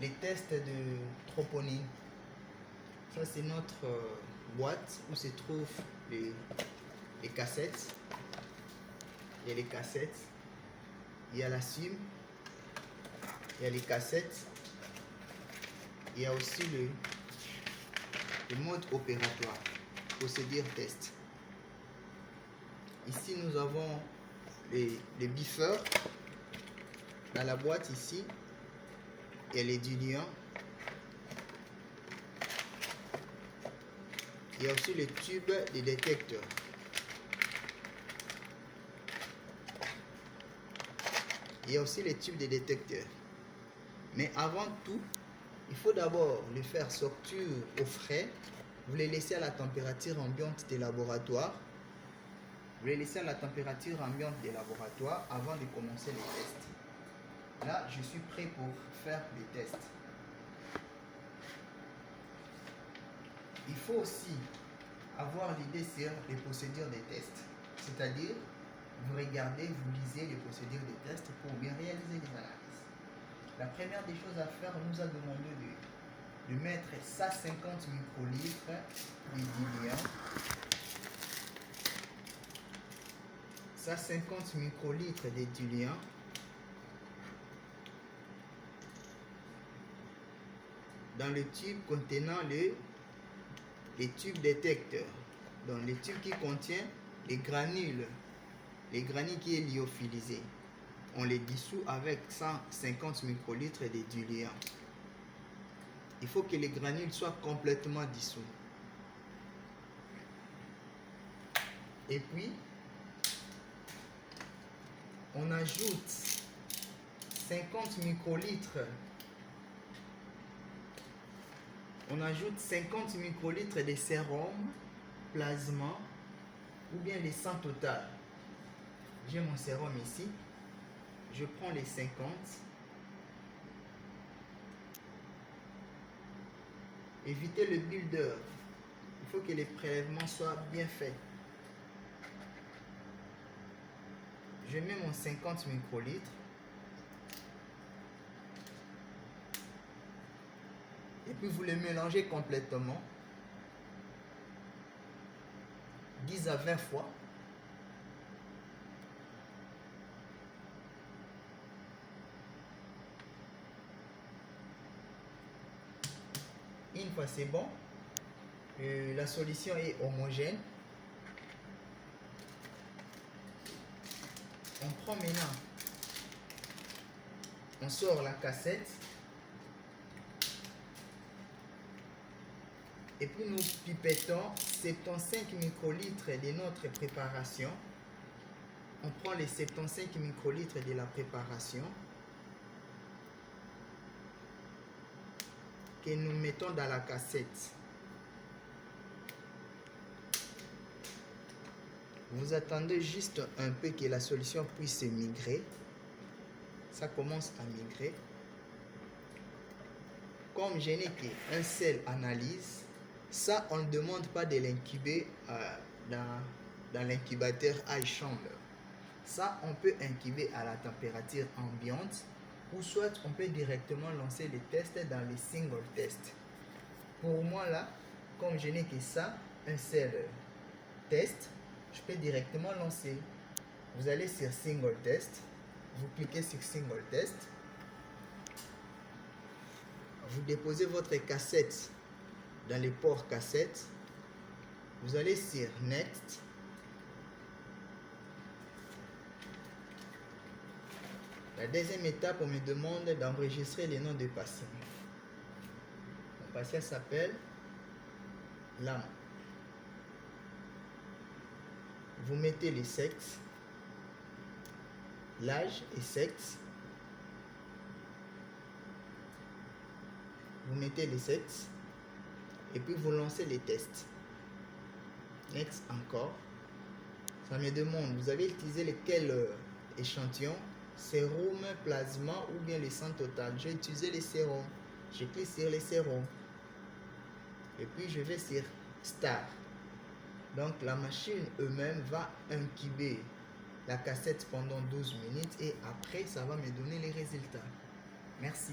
les tests de troponin. Ça c'est notre boîte où se trouvent les cassettes. Il y a les cassettes, il y a la SIM, il y a les cassettes, il y a aussi le mode opératoire, procédure test. Ici nous avons les biffeurs. Dans la boîte ici, il y a les diluants. Il y a aussi le tube de détecteur. Il y a aussi les tubes de détecteur. Mais avant tout, il faut d'abord les faire sortir au frais. Vous les laissez à la température ambiante des laboratoires. Vous les laissez à la température ambiante des laboratoires avant de commencer les tests. Là, je suis prêt pour faire les tests. Il faut aussi avoir l'idée sur les procédures des tests. C'est-à-dire, vous regardez, vous lisez les procédures des tests pour bien réaliser les analyses. La première des choses à faire, on nous a demandé de mettre 150 microlitres de diluant. 150 microlitres de diluant. Dans le tube contenant les tubes détecteurs. Donc les tubes qui contiennent les granules qui est lyophilisé. On les dissout avec 150 microlitres de diluant. Il faut que les granules soient complètement dissous. Et puis, on ajoute 50 microlitres. On ajoute 50 microlitres de sérum, plasma ou bien les 100 total. J'ai mon sérum ici. Je prends les 50. Évitez le builder. Il faut que les prélèvements soient bien faits. Je mets mon 50 microlitres. Et puis vous les mélangez complètement. 10 à 20 fois. Une fois c'est bon, la solution est homogène. On prend maintenant, on sort la cassette. Et puis nous pipettons 75 microlitres de notre préparation. On prend les 75 microlitres de la préparation que nous mettons dans la cassette. Vous attendez juste un peu que la solution puisse migrer. Ça commence à migrer. Comme je n'ai qu'une seule analyse, ça on ne demande pas de l'incuber dans l'incubateur à chambre. Ça on peut incuber à la température ambiante ou soit on peut directement lancer les tests dans les single tests. Pour moi là, comme je n'ai que ça, un seul test, je peux directement lancer. Vous allez sur single test, vous cliquez sur single test, vous déposez votre cassette dans les ports cassette, vous allez sur next. La deuxième étape, on me demande d'enregistrer les noms des patients. Mon patient s'appelle Lam. Vous mettez les sexes, l'âge et sexe. Vous mettez les sexes et puis vous lancez les tests. Next encore. Ça me demande, vous avez utilisé lequel échantillon? Sérum, plasma ou bien les 100 total. J'ai utilisé les sérums. Je clique sur les sérums. Et puis je vais sur Start. Donc la machine eux-mêmes va incuber la cassette pendant 12 minutes et après ça va me donner les résultats. Merci.